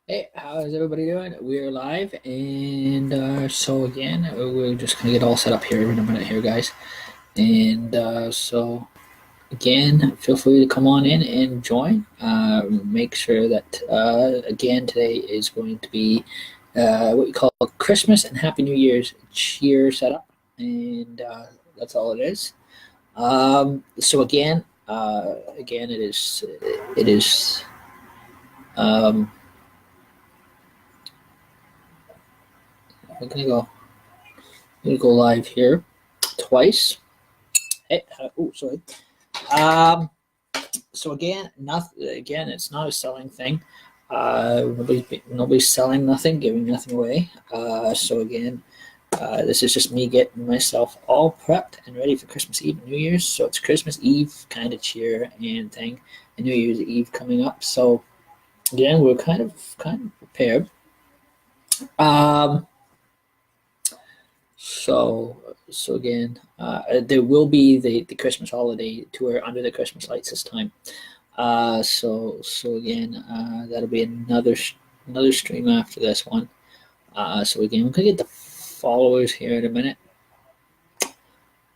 Hey, how's everybody doing? We're live, and so again, we're just gonna get all set up here in a minute, here, guys. And so again, feel free to come on in and join. Make sure that again today is going to be what you call Christmas and Happy New Year's cheer setup, and that's all it is. So again, it is. Um, we're gonna go. I'm gonna go live here twice. Hey, oh, sorry. Um, so again, it's not a selling thing. Nobody's selling nothing, giving nothing away. So again, this is just me getting myself all prepped and ready for Christmas Eve and New Year's. So it's Christmas Eve kind of cheer and thing, and New Year's Eve coming up. So again, we're kind of prepared. Um, so again, there will be the Christmas holiday tour under the Christmas lights this time. So again, that'll be another stream after this one. So again, we're gonna get the followers here in a minute.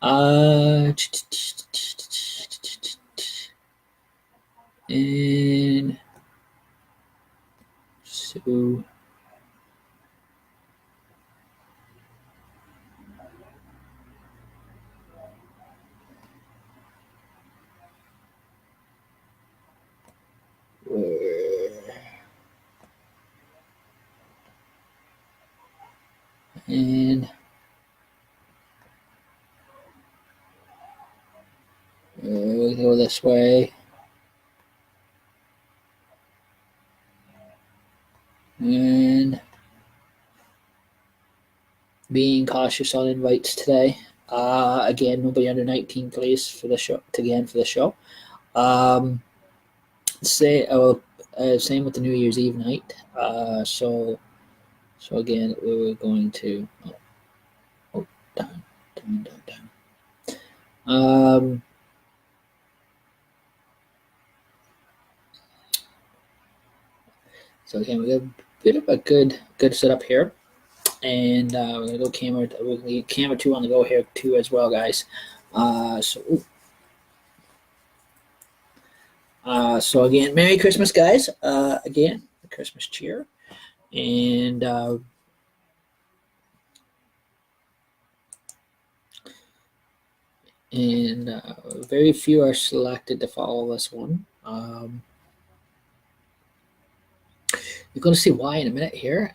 Uh, and so and we go this way. And being cautious on invites today. Again, nobody under 19, please, for the show. Again, for the show. Um, same with the New Year's Eve night. So again, we were going to. Oh, down, down, down, down. Um, so again, we got a bit of a good setup here, and we're gonna go camera. We're gonna get camera two on the go here too as well, guys. So again, Merry Christmas, guys. Again, the Christmas cheer, and very few are selected to follow this one. You're going to see why in a minute here.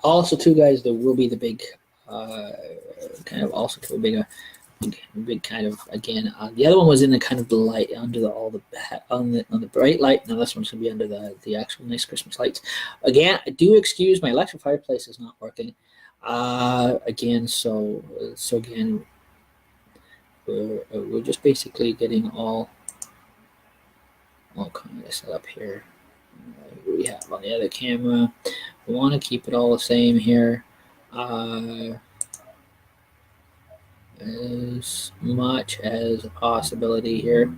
Also, too, guys, there will be the big, uh, kind of also to a big kind of again. The other one was in the kind of the light under the all the on the bright light. Now this one's going to be under the actual nice Christmas lights. Again, I do excuse my electric fireplace is not working. Again, so again, we're just basically getting all kind of set up here. We have on the other camera. We want to keep it all the same here. As much as a possibility here.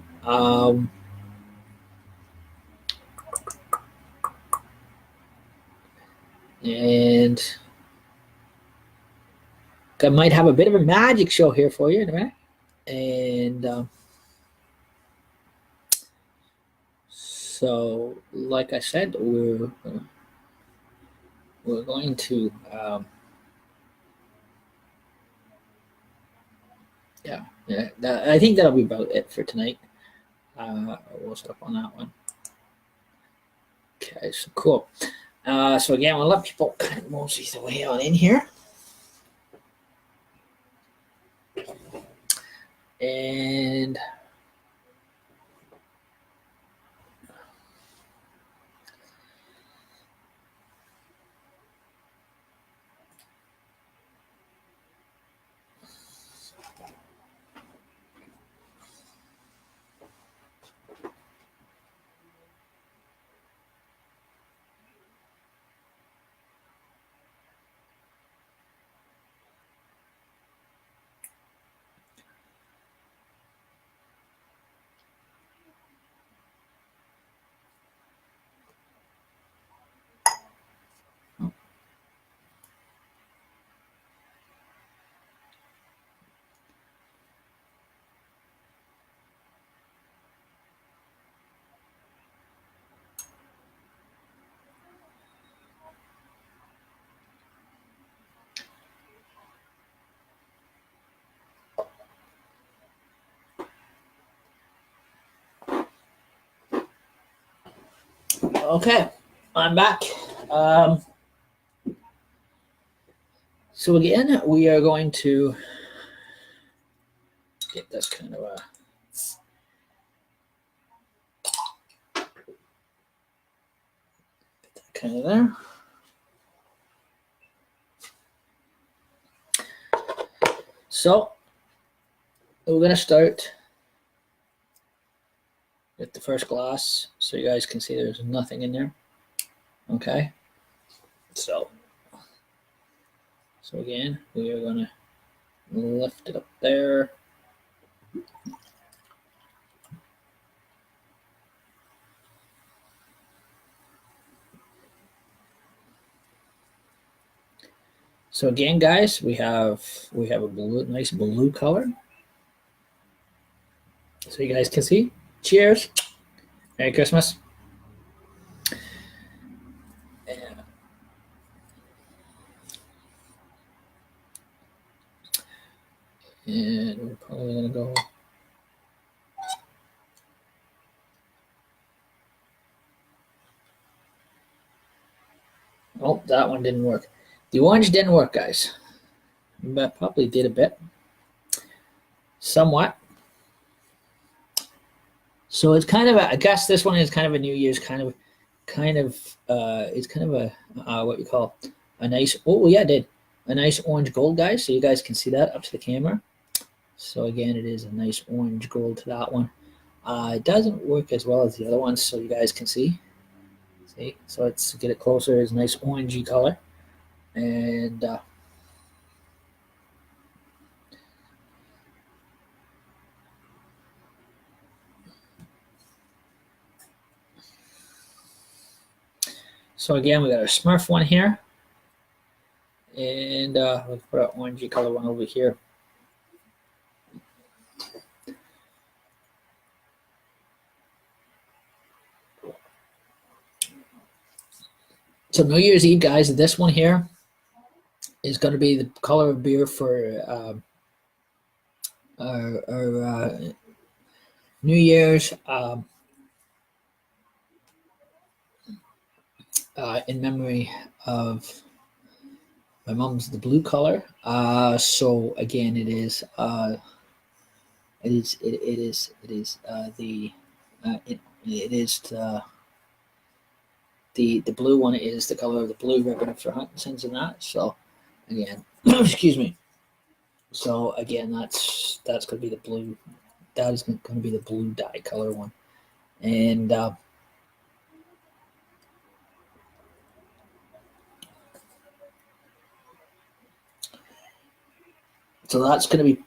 And I might have a bit of a magic show here for you in a minute. And so, like I said, we're going to I think that'll be about it for tonight. We'll stop on that one. Okay, so cool. So again, we'll let people kind of mosey the way on in here. And Okay, I'm back. So again, we are going to get this kind of there. So we're going to start with the first glass, so you guys can see there's nothing in there. Okay, so again, we are going to lift it up there. So again, guys, we have a nice blue color. So you guys can see. Cheers. Merry Christmas. And we're probably going to go. Oh, that one didn't work. The orange didn't work, guys. But probably did a bit. Somewhat. So it's kind of I guess this one is kind of a New Year's it's kind of a what you call a nice, oh yeah, it did. A nice orange gold, guys. So you guys can see that up to the camera. So again, it is a nice orange gold to that one. It doesn't work as well as the other ones, so you guys can see. See, so let's get it closer. It's a nice orangey color, and so again, we got our Smurf one here, and we'll put our orangey color one over here. So New Year's Eve, guys, this one here is going to be the color of beer for our New Year's in memory of my mom's the blue color. So again, it is the the blue one is the color of the blue ribbon for Huntington's and that. So again, excuse me. So again, that's going to be the blue. That is going to be the blue dye color one, and so that's going to be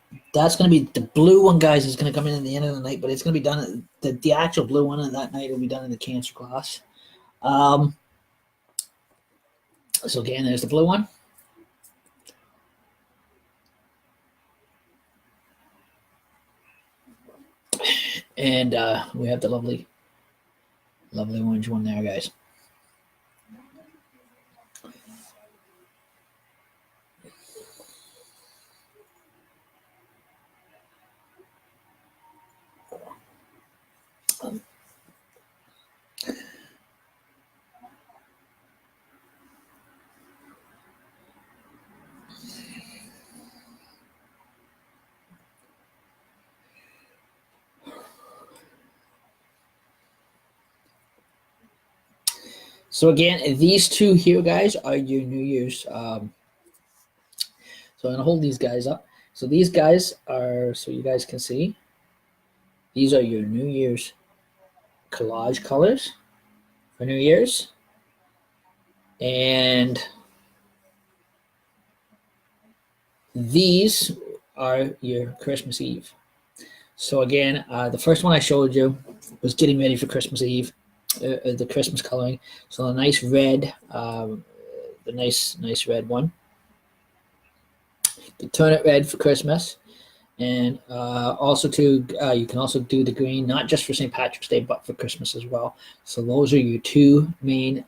the blue one, guys. Is going to come in at the end of the night, but it's going to be done. The actual blue one that night will be done in the cancer class. So again, there's the blue one. And we have the lovely orange one there, guys. So again, these two here, guys, are your New Year's. So I'm gonna hold these guys up. So these guys are, so you guys can see, these are your New Year's collage colors for New Year's. And these are your Christmas Eve. So again, the first one I showed you was getting ready for Christmas Eve. The Christmas coloring, so a nice red, the nice red one. You turn it red for Christmas, and also you can also do the green, not just for St. Patrick's Day, but for Christmas as well. So those are your two main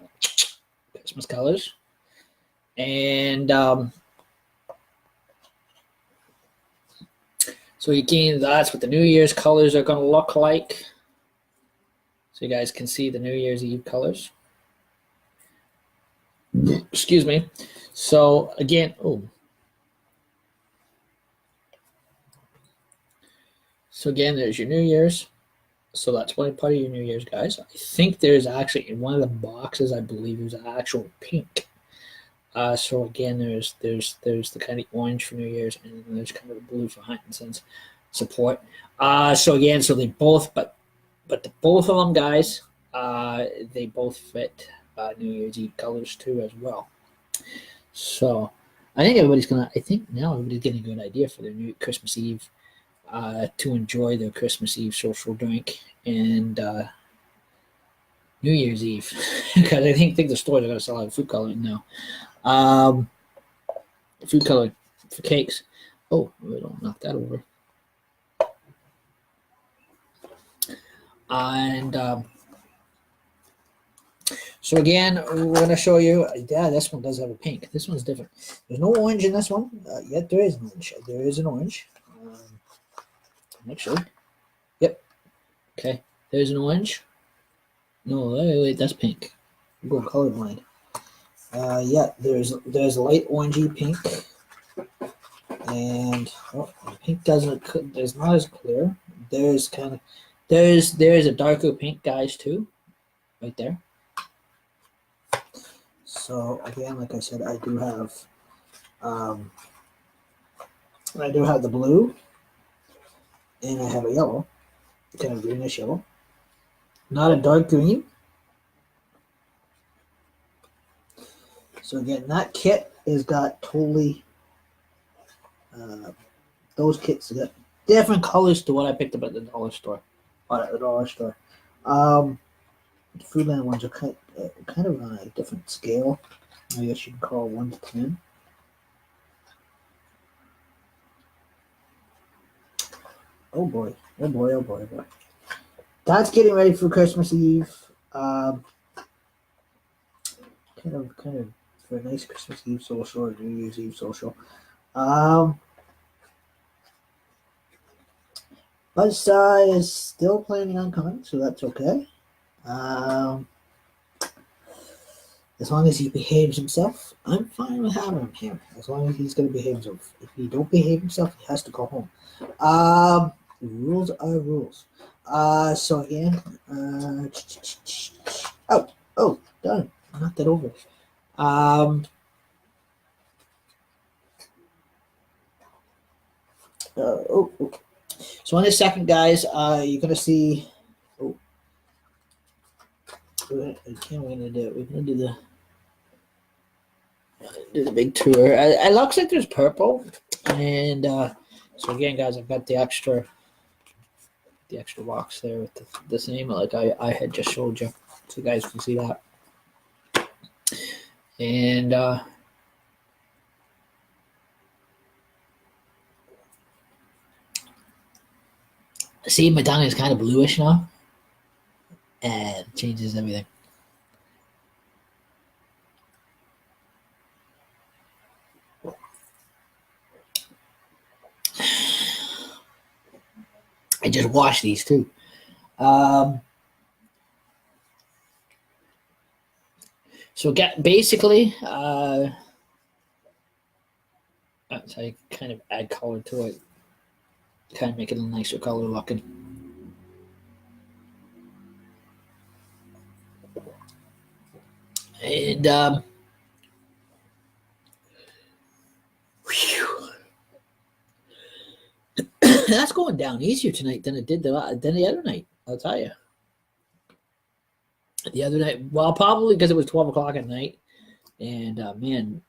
Christmas colors, and so again, that's what the New Year's colors are going to look like. So you guys can see the New Year's Eve colors. Excuse me. So again, so again, there's your New Year's. So that's one part of your New Year's, guys. I think there's actually in one of the boxes, I believe there's actual pink. So again, there's the kind of orange for New Year's, and then there's kind of the blue for Hunting Sense support. So again, so they both, but the, both of them, guys, they both fit New Year's Eve colors too as well. So I think everybody's gonna. I think now everybody's getting a good idea for their new Christmas Eve to enjoy their Christmas Eve social drink and New Year's Eve because I think the stores are gonna sell out food coloring now. Um, Food coloring for cakes. Oh, we don't knock that over. And so again, we're going to show you. Yeah, this one does have a pink. This one's different. There's no orange in this one. Yet there is an orange. There is an orange. Make sure. Yep. Okay. There's an orange. No, wait, that's pink. I'm going colorblind. Yeah, there's a light orangey pink, and the pink doesn't. There's not as clear. There's kind of there's a darker pink, guys, too, right there. So again, like I said, I do have the blue, and I have a yellow, kind of greenish yellow. Not a dark green. So again, that kit has got totally those kits got different colors to what I picked up at the dollar store. The Foodland ones are kind of on a different scale. I guess you can call 1 to 10. Oh boy. That's getting ready for Christmas Eve. Kind of for a nice Christmas Eve social or New Year's Eve social. Buzzsaw is still planning on coming, so that's okay. As long as he behaves himself, I'm fine with having him here. As long as he's going to behave himself. If he don't behave himself, he has to go home. Rules are rules. So again, done. Knocked that over. So in a second, guys, you're gonna see. We're gonna do the big tour. It looks like there's purple, and so again, guys, I've got the extra box there with the same like I had just showed you, so you guys can see that. And see, my tongue is kind of bluish now, and it changes everything. I just washed these too. So basically, so I kind of add color to it, kind of make it a nicer color looking. And that's going down easier tonight than it did the other night. I'll tell you. The other night, well, probably because it was 12 o'clock at night, and man,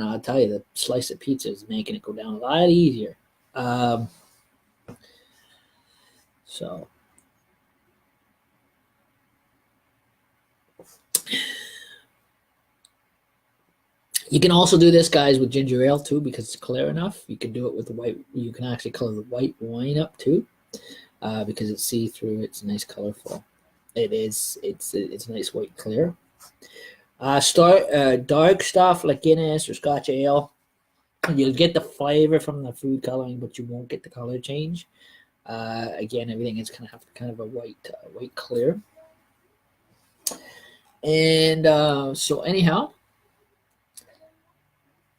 I'll tell you, the slice of pizza is making it go down a lot easier. So you can also do this, guys, with ginger ale too, because it's clear enough. You can do it with the white. You can actually color the white wine up too, because it's see through. It's nice, colorful. It is. It's nice white clear. Dark stuff like Guinness or Scotch ale, you'll get the flavor from the food coloring, but you won't get the color change. Again, everything is kind of a white clear. And so anyhow,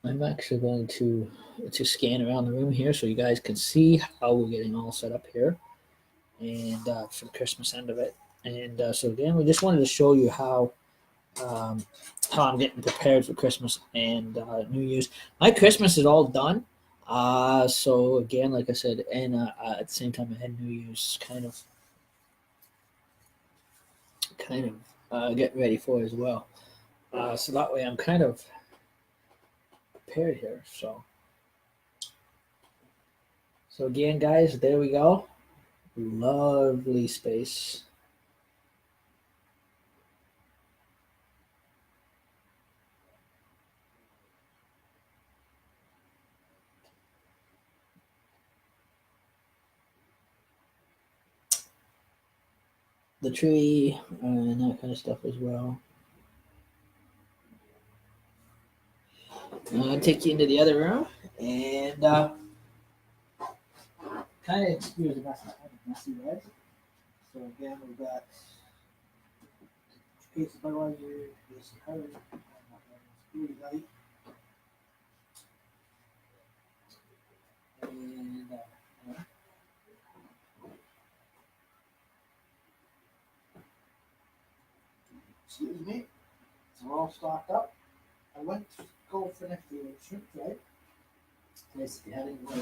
I'm actually going to scan around the room here so you guys can see how we're getting all set up here, and for the Christmas end of it. And so again, we just wanted to show you um, how I'm getting prepared for Christmas and New Year's. My Christmas is all done. So again, like I said, and at the same time, I had New Year's getting ready for as well. So that way, I'm kind of prepared here. So again, guys, there we go. Lovely space. The tree and that kind of stuff as well. I'll take you into the other room and kind of excuse the messy, right? So again, we've got case of Budweiser, case of Hard, Security Light, and excuse me, so we're all stocked up. I went to go finish the shrimp fry. Place if you had any more.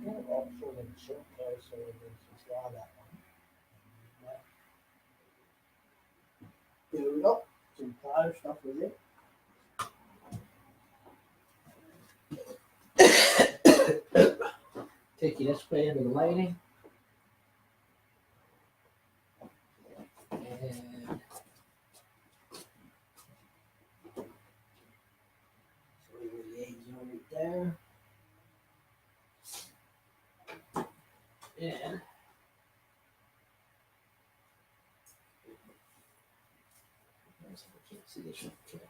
Kind of all sort of shrimp fry, so just raw that one. There we go. Some platter stuff with it. Take you this way into the lighting. And show you where the eggs are right there. And I can't see the shrimp tray.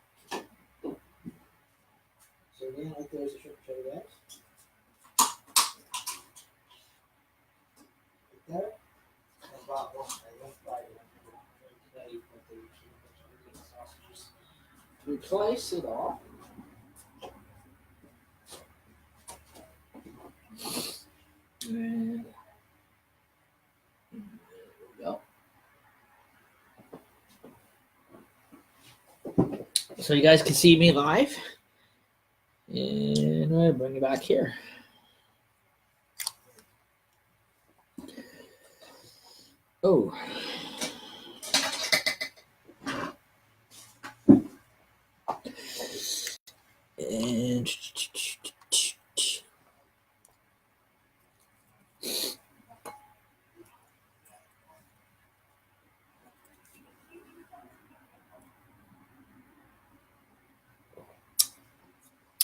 So again, right there's the shrimp tray, guys. Right there. I bought one. I won't buy one today, but they keep sausages. Replace it all. And there we go. So you guys can see me live. And I'll bring you back here. Oh. And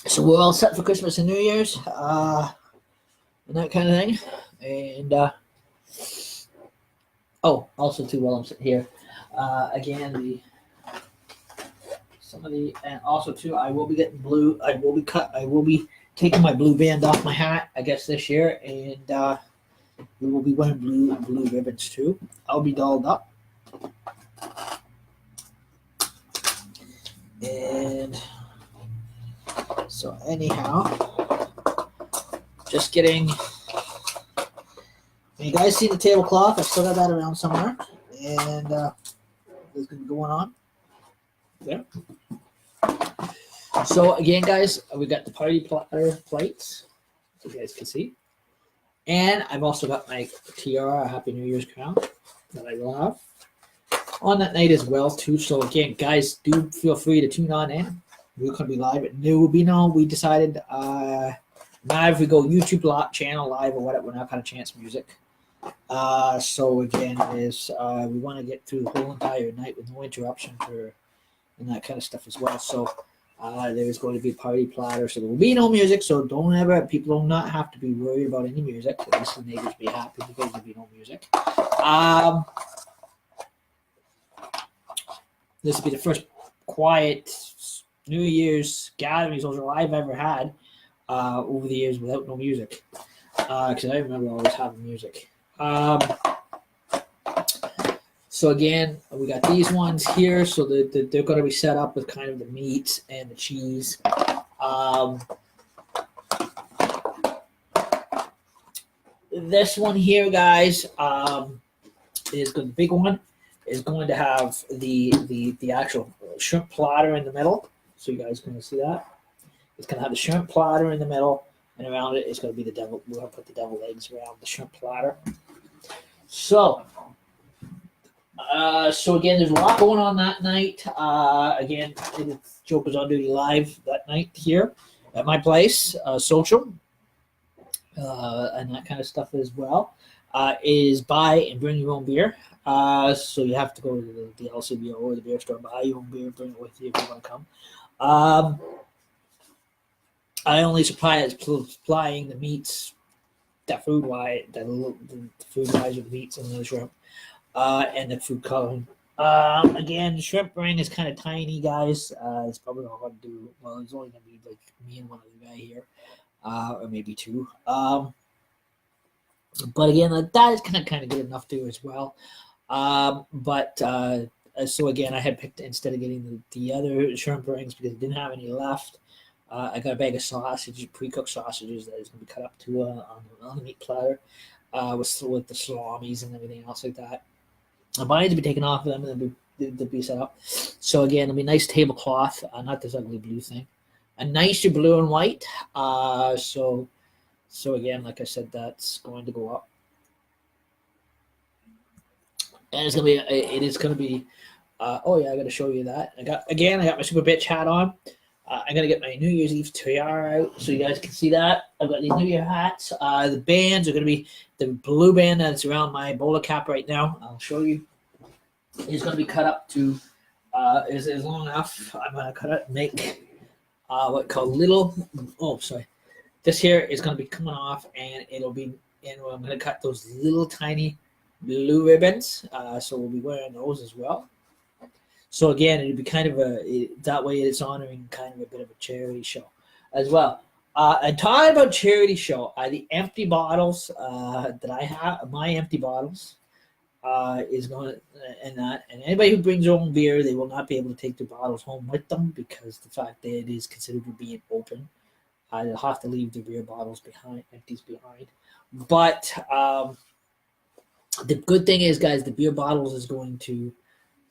so we're all set for Christmas and New Year's, and that kind of thing. And also too, while I'm sitting here, again, and also too, I will be getting blue. I will be taking my blue band off my hat, I guess, this year, and we will be wearing blue ribbons too. I'll be dolled up, and so anyhow, just getting. You guys see the tablecloth? I've still got that around somewhere, and there's gonna be going on there. So again, guys, we got the party platter plates, so you guys can see, and I've also got my tiara, Happy New Year's crown that I will have on that night as well too. So again, guys, do feel free to tune on in. We're gonna be live. There will be no. We decided now if we go YouTube channel live or whatever, we're not gonna chance music. So again, is we want to get through the whole entire night with no interruption and that kind of stuff as well. So there is going to be a party platter, so there will be no music. So people do not have to be worried about any music. At least the neighbors be happy because there will be no music. This will be the first quiet New Year's gathering social I've ever had over the years without no music. Because I remember always having music. So again, we got these ones here. So they're going to be set up with kind of the meats and the cheese. This one here, guys, is the big one. Is going to have the actual shrimp platter in the middle. So you guys can see that. It's going to have the shrimp platter in the middle, and around it is going to be the devil. We're going to put the devil eggs around the shrimp platter. So again, there's a lot going on that night. Again, it's Jokers on Duty live that night here at my place, social, and that kind of stuff as well. Is buy and bring your own beer. So you have to go to the LCBO or the beer store, buy your own beer, bring it with you if you want to come. I only supplying the meats, the food wise, the food wise of the meats and the shrimp, and the food coloring. Again, shrimp ring is kind of tiny, guys. It's probably not going to do well. It's only going to be like me and one other guy here, or maybe two. But again, that is kind of good enough too as well. So again, I had picked, instead of getting the other shrimp rings because I didn't have any left, I got a bag of sausage, pre-cooked sausages that is going to be cut up to on the meat platter with the salamis and everything else like that. Mine to be taken off of them and then be set up. So again, it'll be a nice tablecloth, not this ugly blue thing. A nicer blue and white. So again, like I said, that's going to go up. And it's gonna be. It is gonna be. Oh yeah, I got to show you that. I got my Super Bitch hat on. I'm gonna get my New Year's Eve tiara out so you guys can see that. I've got these New Year hats. The bands are gonna be the blue band that's around my bowler cap right now. I'll show you. It's gonna be cut up to is long enough. I'm gonna cut it and make what called little. Oh, sorry. This here is gonna be coming off, and it'll be. And I'm gonna cut those little tiny blue ribbons. So we'll be wearing those as well. So again, it'd be kind of that way it's honoring kind of a bit of a charity show as well. And talking about charity show, the empty bottles that I have, my empty bottles, is going and anybody who brings their own beer, they will not be able to take their bottles home with them because the fact that it is considered to be open. They'll have to leave their beer bottles behind, empties behind. But the good thing is, guys, the beer bottles is going to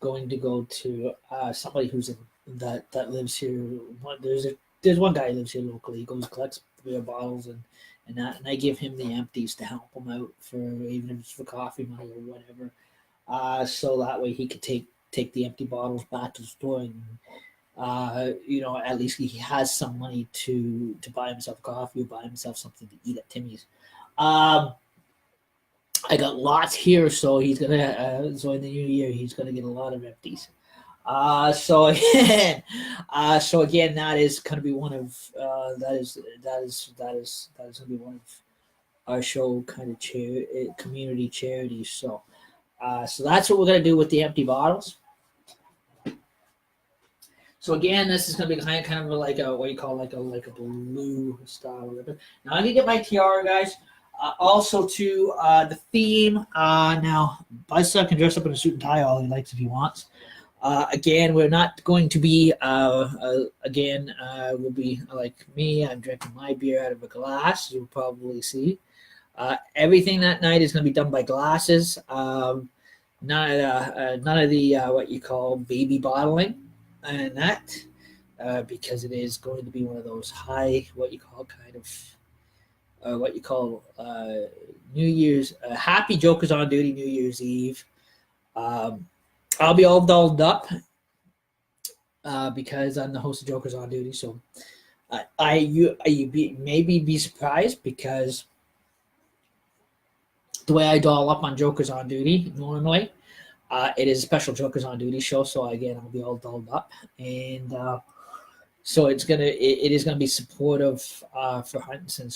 go to somebody who's that lives here. There's one guy who lives here locally. He goes collects beer bottles and I give him the empties to help him out for even if it's for coffee money or whatever. So that way he could take the empty bottles back to the store and at least he has some money to buy himself coffee or buy himself something to eat at Timmy's. I got lots here, so he's gonna. So in the new year, he's gonna get a lot of empties. So again, that is gonna be one of that is gonna be one of our show kind of community charities. So that's what we're gonna do with the empty bottles. So again, this is gonna be kind of like a what you call like a blue style ribbon. Now I'm gonna get my tiara, guys. Also, to the theme. Now, Buzzsaw can dress up in a suit and tie all he likes if he wants. Again, we're not going to be. We'll be like me. I'm drinking my beer out of a glass. You'll probably see. Everything that night is going to be done by glasses. None of the what you call baby bottling, and that because it is going to be one of those high what you call kind of. New Year's happy Jokers on Duty New Year's Eve. I'll be all dolled up because I'm the host of Jokers on Duty. So you maybe be surprised because the way I doll up on Jokers on Duty normally, it is a special Jokers on Duty show. So again, I'll be all dolled up and so it is gonna be supportive for Huntington.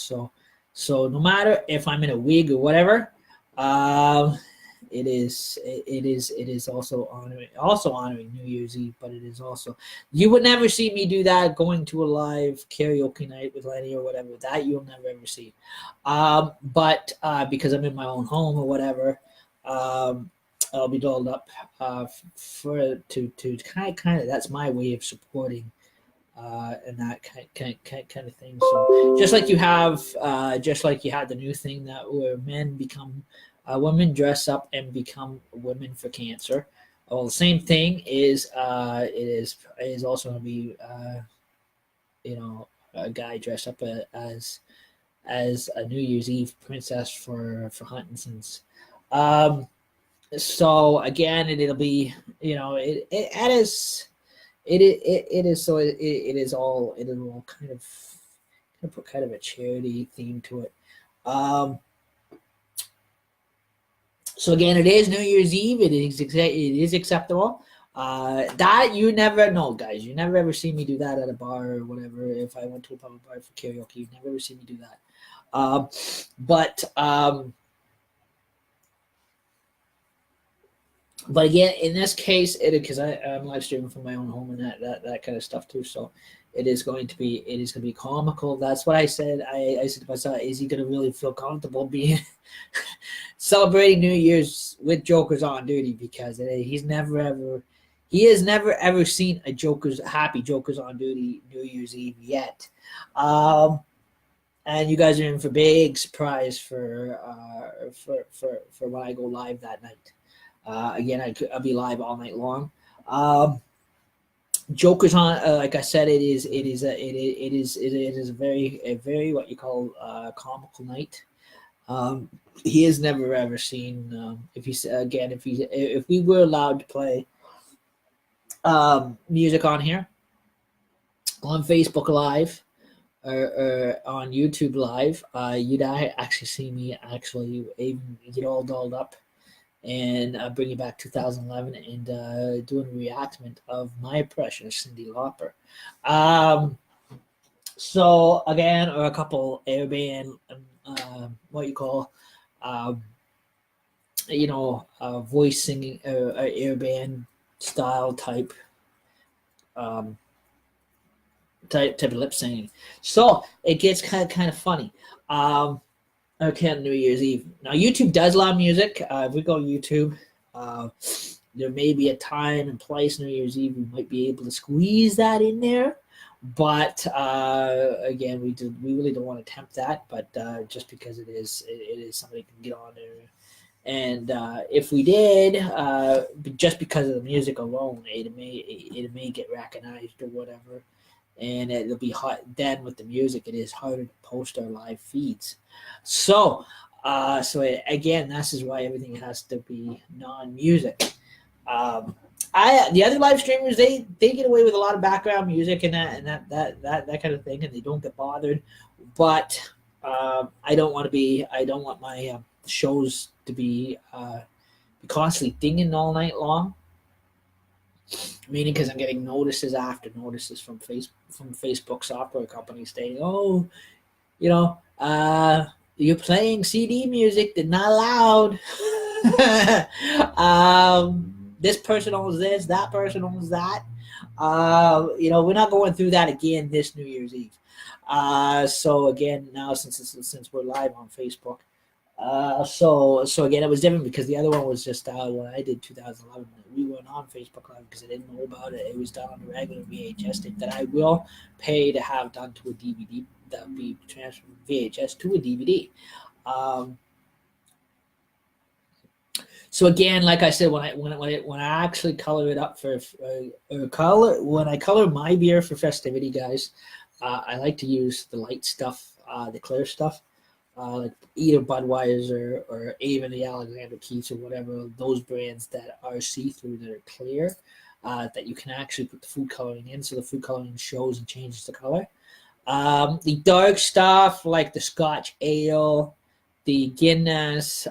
So no matter if I'm in a wig or whatever, it is also honoring New Year's Eve, but it is also you would never see me do that going to a live karaoke night with Lenny or whatever. That you'll never ever see. But because I'm in my own home or whatever, I'll be dolled up to kind of that's my way of supporting and that kind of thing. So just like you have, just like you had the new thing that where men become, women dress up and become women for cancer. Well, the same thing is it is also going to be a guy dressed up as a New Year's Eve princess for Huntington's. Um, so again, it'll be it is it is so it is all kind of put kind of a charity theme to it. Um, so again, it is New Year's Eve. It is acceptable. That you never know, guys. You never ever see me do that at a bar or whatever. If I went to a public bar for karaoke, you never ever see me do that. Um, but but again, in this case, because I'm live streaming from my own home and that kind of stuff too. So it is going to be comical. That's what I said. I said to myself, is he going to really feel comfortable being celebrating New Year's with Jokers on duty? Because he has never ever seen a happy Jokers on duty New Year's Eve yet. And you guys are in for big surprise for when I go live that night. Again, I'll be live all night long. Joker's on. Like I said, it is a very what you call comical night. He has never ever seen. If we were allowed to play music on here, on Facebook Live, or on YouTube Live, you'd actually see me actually even get all dolled up and bring you back 2011 and doing a reenactment of my impression of Cyndi Lauper. So again, or a couple airband, what you call, voice singing, airband style type, type of lip singing. So it gets kind of funny. Okay, New Year's Eve. Now, YouTube does allow music. If we go YouTube, there may be a time and place New Year's Eve we might be able to squeeze that in there. But again, we really don't want to tempt that. But just because it is somebody can get on there, and if we did, just because of the music alone, it may get recognized or whatever, and it'll be hot. Then with the music, it is harder to post our live feeds. So, again, this is why everything has to be non-music. The other live streamers they get away with a lot of background music and that kind of thing, and they don't get bothered. But I don't want my shows to be constantly dinging all night long. Meaning, because I'm getting notices after notices from Facebook software companies saying, "Oh, you're playing CD music. They're not allowed." This person owns this. That person owns that. We're not going through that again this New Year's Eve. So again, now since we're live on Facebook. So again, it was different because the other one was just when I did 2011. We weren't on Facebook Live because I didn't know about it. It was done on a regular VHS tape that I will pay to have done to a DVD. That would be transferred from VHS to a DVD. So again, like I said, when I actually color it up when I color my beer for festivity, guys, I like to use the light stuff, the clear stuff. Like either Budweiser or even the Alexander Keith's or whatever, those brands that are see-through, that are clear, that you can actually put the food coloring in, so the food coloring shows and changes the color. The dark stuff like the Scotch Ale, the Guinness,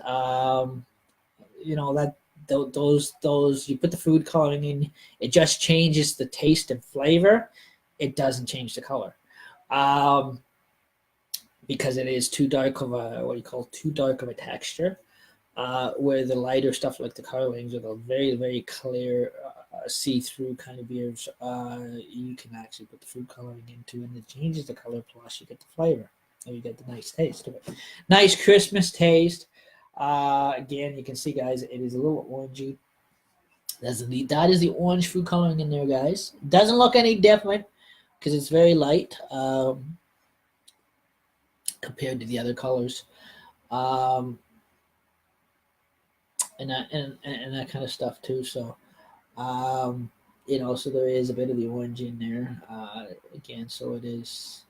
those you put the food coloring in, it just changes the taste and flavor. It doesn't change the color. Because it is too dark of a texture, where the lighter stuff like the colorings or the very, very clear see-through kind of beers, you can actually put the food coloring into, and it changes the color, plus you get the flavor, and you get the nice taste of it. Nice Christmas taste. Again, you can see, guys, it is a little orangey. That is the orange food coloring in there, guys. Doesn't look any different. because it's very light compared to the other colors. Um, and that kind of stuff too. So so there is a bit of the orange in there again. So it is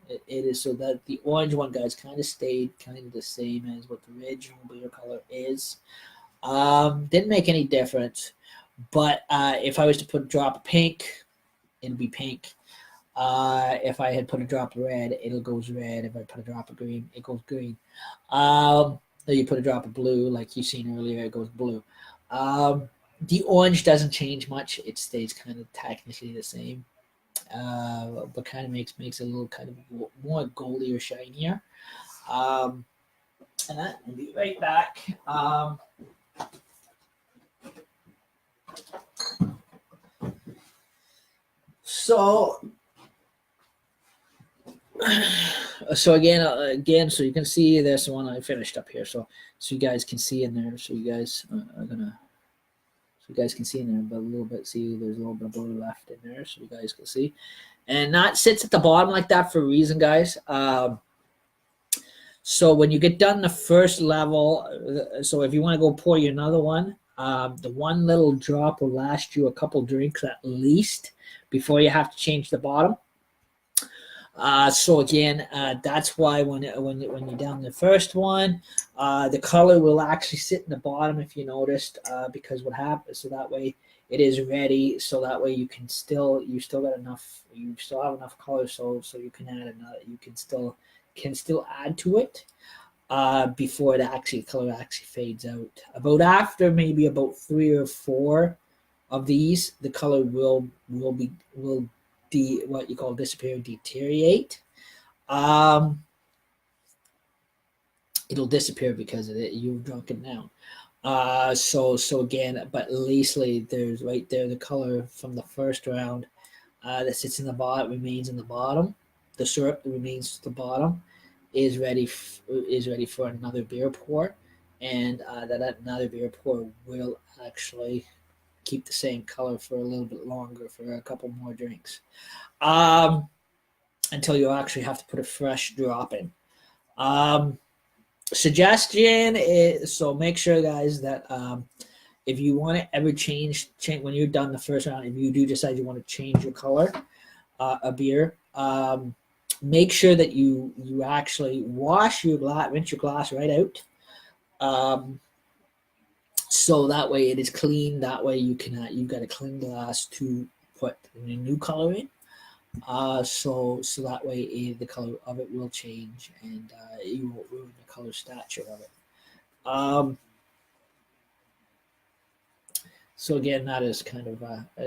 so that the orange one, guys, kind of stayed kind of the same as what the original beer color is. Didn't make any difference, but if I was to put a drop of pink, it'll be pink. If I had put a drop of red, it'll goes red. If I put a drop of green, it goes green. Then you put a drop of blue, like you seen earlier, it goes blue. The orange doesn't change much; it stays kind of technically the same, but kind of makes it a little kind of more goldy or shinier. Um, and that will be right back. So again, so you can see this one I finished up here. So you guys can see in there. So you guys are gonna. So you guys can see in there, but a little bit. See, there's a little bit of blue left in there, so you guys can see. And that sits at the bottom like that for a reason, guys. So when you get done the first level, so if you want to go pour you another one, the one little drop will last you a couple drinks at least before you have to change the bottom. So again, that's why when you're down the first one, the color will actually sit in the bottom if you noticed, because what happens, so that way it is ready, so that way you still got enough, you still have enough color, so you can add another, you can still add to it before the color actually fades out. After maybe about 3 or 4 of these, the color will what you call disappear, deteriorate. It'll disappear because of it. You've drunk it down. So again, but at least there's right there the color from the first round that sits in the bottom remains in the bottom. The syrup that remains at the bottom is ready for another beer pour, and that another beer pour will actually keep the same color for a little bit longer for a couple more drinks, until you actually have to put a fresh drop in. Suggestion is, so make sure, guys, that if you want to ever change when you're done the first round, if you do decide you want to change your color a beer, make sure that you actually rinse your glass right out, so that way it is clean. That way you've got a clean glass to put a new color in. So that way the color of it will change, and you won't ruin the color stature of it. So again, that is kind of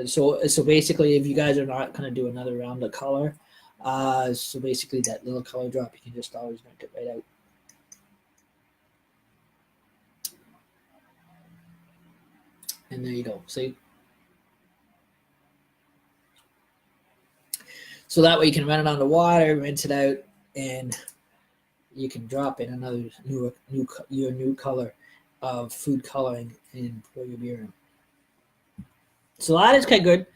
so basically, if you guys are not going to do another round of color, so basically that little color drop, you can just always drink it right out. And there you go. See? So that way you can run it on the water, rinse it out, and you can drop in another new color of food coloring and pour your beer in. So that is kind of good.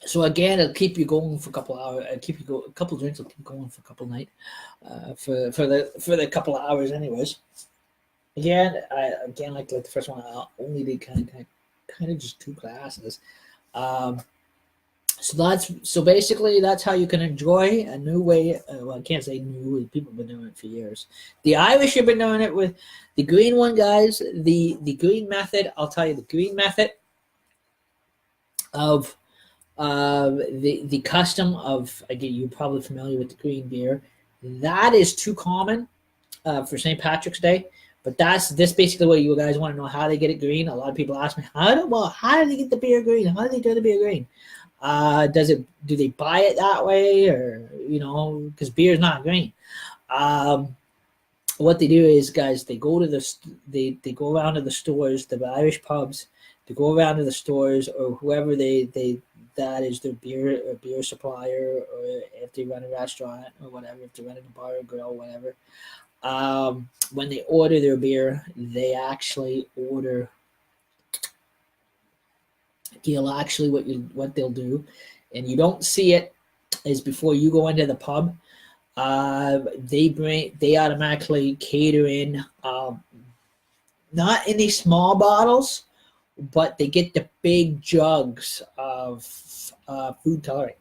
So again, it'll keep you going for a couple hours. A couple drinks will keep going for a couple night, for the couple of hours, anyways. Again, like the first one, I only did kind of just 2 glasses. So basically that's how you can enjoy a new way. Well, I can't say new. People have been doing it for years. The Irish have been doing it with the green one, guys. The green method. I'll tell you the green method of the custom of, again, you're probably familiar with the green beer. That is too common for St. Patrick's Day. But this basically what you guys want to know how they get it green. A lot of people ask me, how do they get the beer green? How do they do the beer green? Do they buy it that way, or because beer is not green? What they do is, guys, they go to they go around to the stores, the Irish pubs. They go around to the stores, or whoever that is their beer supplier, or if they run a restaurant or whatever, if they run a bar or grill, whatever. When they order their beer, they actually order You'll actually what they'll do, and you don't see it, is before you go into the pub, they automatically cater in, not any small bottles, but they get the big jugs of food coloring.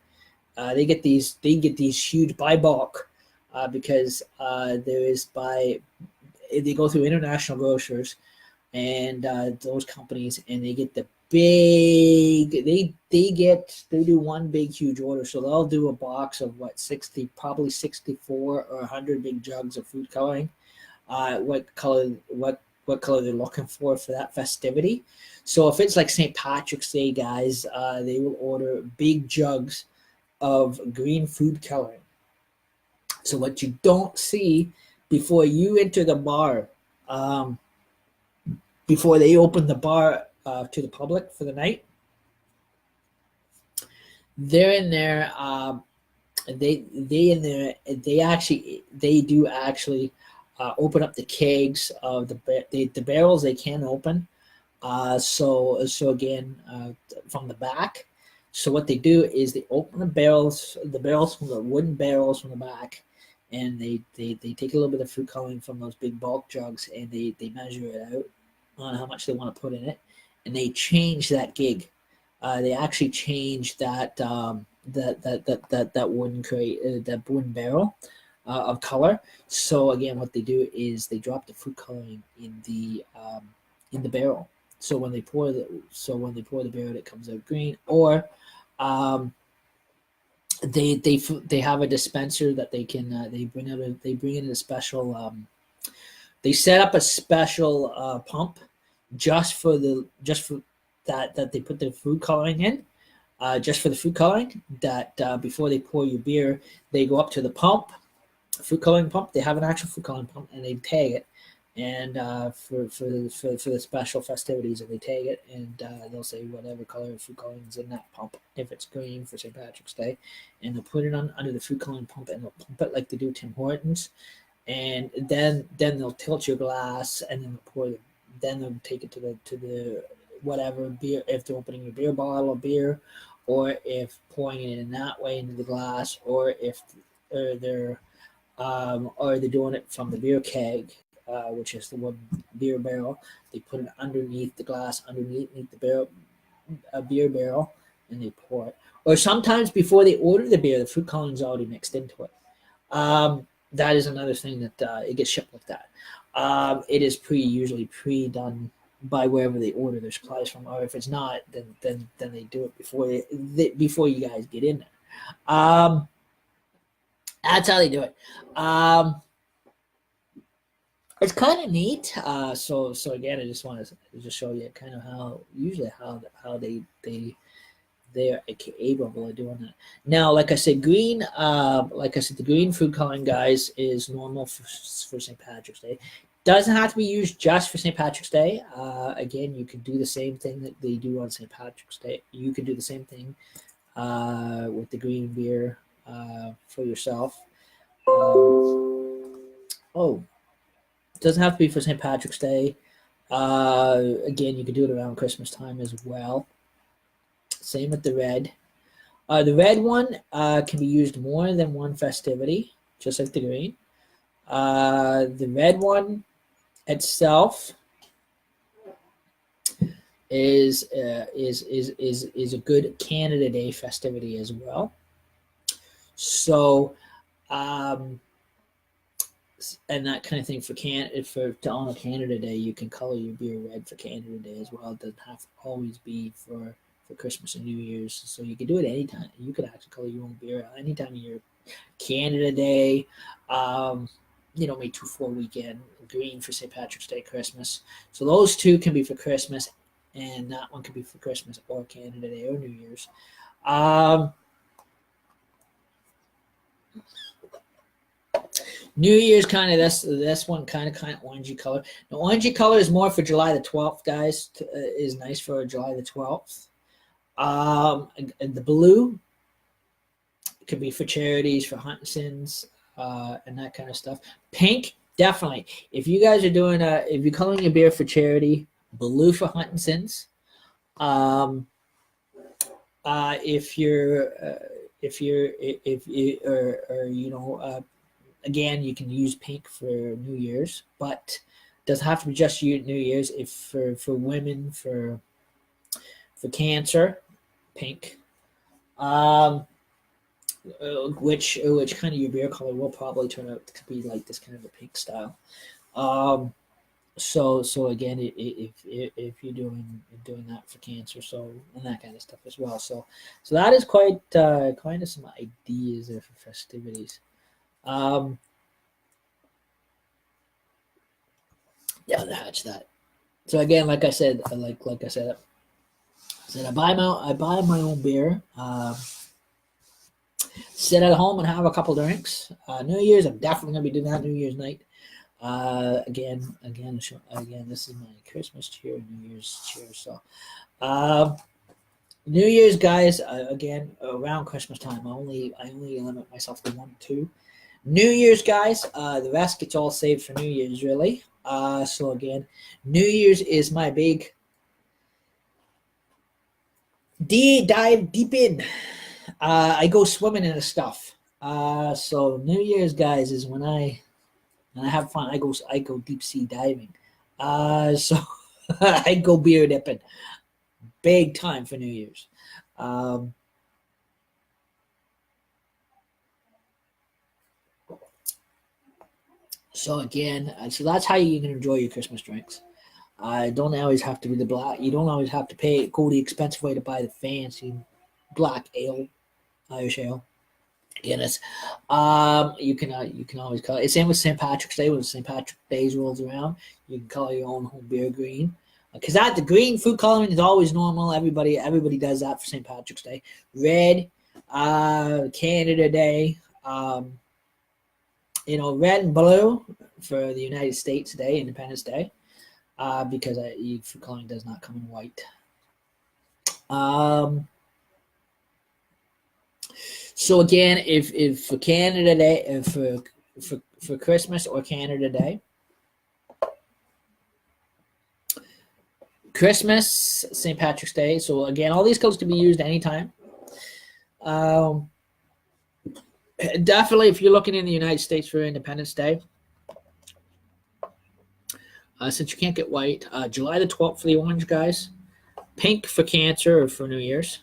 They get these huge by bulk, because there is by they go through international grocers and those companies, and they get the big they do one big huge order, so they'll do a box of what 60, probably 64 or 100 big jugs of food coloring. What color they're looking for that festivity. So if it's like St. Patrick's Day, guys, they will order big jugs of green food coloring. So what you don't see before you enter the bar, um, before they open the bar to the public for the night, they're in there. They do actually open up the kegs of the barrels. They can open. So again, from the back. So what they do is they open the barrels from the wooden barrels from the back, and they take a little bit of food coloring from those big bulk jugs, and they measure it out on how much they want to put in it, and they change that gig. They actually change that wooden crate, that wooden barrel of color. So again, what they do is they drop the food coloring in the barrel. So when they pour the barrel, it comes out green. Or um, they have a dispenser that they can they bring in a special they set up a special pump just for that they put the food coloring in, just for the food coloring. That before they pour your beer, they go up to the pump, food coloring pump. They have an actual food coloring pump, and they tag it. And for the special festivities, and they tag it, and they'll say whatever color of food coloring is in that pump. If it's green for St. Patrick's Day, and they'll put it on under the food coloring pump, and they'll pump it like they do Tim Hortons, and then they'll tilt your glass, and then they'll take it to the whatever beer, if they're opening a beer bottle of beer, or if pouring it in that way into the glass, or if they're or they're doing it from the beer keg, which is the one beer barrel. They put it underneath the glass, underneath the barrel, a beer barrel, and they pour it. Or sometimes before they order the beer, the food coloring is already mixed into it. That is another thing that it gets shipped like that. It is usually pre-done by wherever they order their supplies from, or if it's not, then they do it before you guys get in there. That's how they do it. It's kind of neat. So again, I just want to just show you kind of how they're capable of doing that. Now, like I said, the green food coloring, guys, is normal for St. Patrick's Day. Doesn't have to be used just for St. Patrick's Day. Again, you can do the same thing that they do on St. Patrick's Day. You can do the same thing with the green beer for yourself. It doesn't have to be for St. Patrick's Day. Again, you can do it around Christmas time as well. Same with the red. The red one can be used more than one festivity, just like the green. The red one itself is a good Canada Day festivity as well. So, and that kind of thing to honor Canada Day, you can color your beer red for Canada Day as well. It doesn't have to always be for Christmas and New Year's. So you can do it anytime. You could actually color your own beer any time of year. Canada Day, May 2-4 weekend, green for St. Patrick's Day, Christmas. So those two can be for Christmas, and that one can be for Christmas or Canada Day or New Year's. New Year's kind of this one kind of orangey color. The orangey color is more for July the 12th, guys. Is nice for July the 12th. And the blue could be for charities, for Huntington's, and that kind of stuff. Pink, definitely. If you guys are if you're coloring your beer for charity, blue for Huntington's. If you're if you or again, you can use pink for New Year's, but doesn't have to be just you New Year's. If for women for cancer, pink. Um, which kind of your beer color will probably turn out to be like this kind of a pink style. Um, so again, if you're doing that for cancer, so and that kind of stuff as well. So that is quite kind of some ideas there for festivities. Um, yeah, that's that. So again, like I said, I buy my own beer. Sit at home and have a couple drinks. New Year's, I'm definitely gonna be doing that New Year's night. Again, this is my Christmas cheer, New Year's cheer. So, uh, New Year's, guys. Again, around Christmas time, I only limit myself to 1 2. New Year's, guys. The rest gets all saved for New Year's, really. So again, New Year's is my big dive deep in. I go swimming in the stuff. So New Year's, guys, is when I have fun. I go deep sea diving. So I go beer dipping, big time for New Year's. Um, so again, so that's how you can enjoy your Christmas drinks. Don't always have to be the black. You don't always have to go the expensive way to buy the fancy black ale, Irish ale. Guinness. You can always color. It's same with St. Patrick's Day. When St. Patrick's Day rolls around, you can color your own home beer green. Because that the green food coloring is always normal. Everybody does that for St. Patrick's Day. Red, Canada Day. Red and blue for the United States Day, Independence Day. Because food coloring does not come in white. So again, if for Canada Day, for Christmas or Canada Day, Christmas, St. Patrick's Day. So again, all these codes can be used anytime. Definitely, if you're looking in the United States for Independence Day, since you can't get white, July the 12th for the orange guys, pink for Cancer or for New Year's.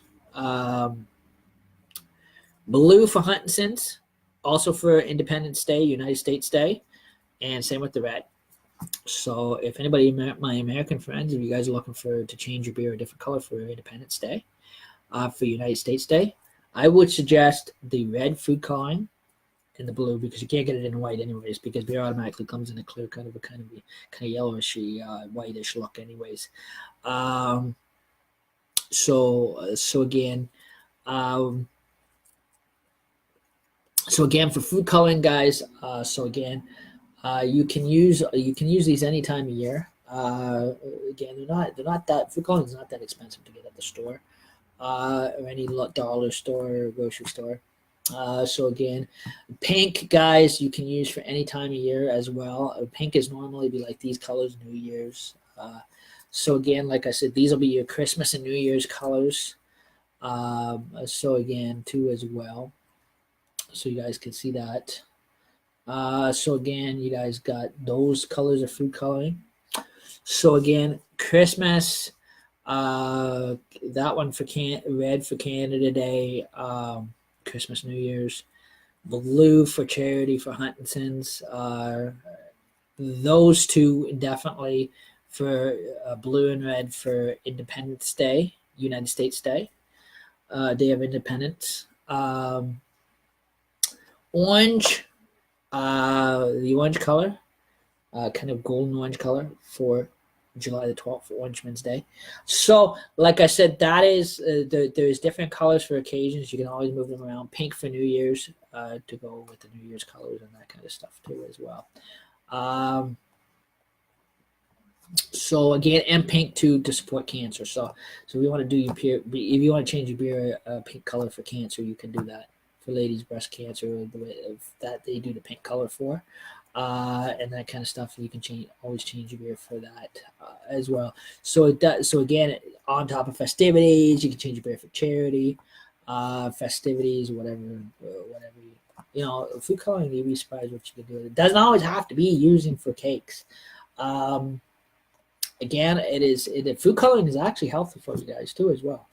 Blue for Huntington's, also for Independence Day, United States Day, and same with the red. So if anybody, my American friends, if you guys are looking to change your beer a different color for Independence Day, for United States Day, I would suggest the red food coloring and the blue because you can't get it in white anyways because beer automatically comes in a clear kind of yellowish, whitish look anyways. So again. So again, for food coloring, guys. You can use these any time of year. Again, they're not that food coloring is not that expensive to get at the store, or any dollar store or grocery store. So again, pink, guys, you can use for any time of year as well. Pink is normally be like these colors, New Year's. So again, like I said, these will be your Christmas and New Year's colors. So again, too as well. So you guys can see that. So again, you guys got those colors of food coloring. So again, Christmas, that one for red for Canada Day, Christmas, New Year's, blue for charity for Huntington's. Those two definitely for blue and red for Independence Day, United States Day, Day of Independence. Orange, the orange color, kind of golden orange color for July the 12th for Orange Men's Day. So, like I said, that is there's different colors for occasions. You can always move them around. Pink for New Year's to go with the New Year's colors and that kind of stuff too as well. So again, and pink too to support cancer. So we want to do your beer. If you want to change your beer pink color for cancer, you can do that. For ladies' breast cancer, that they do the pink color for. and that kind of stuff. You can always change your beer for that as well. So it does. So again, on top of festivities, you can change your beer for charity, festivities, whatever. Food coloring, you'd be surprised what you can do. It doesn't always have to be using for cakes. Again, food coloring is actually healthy for you guys too as well.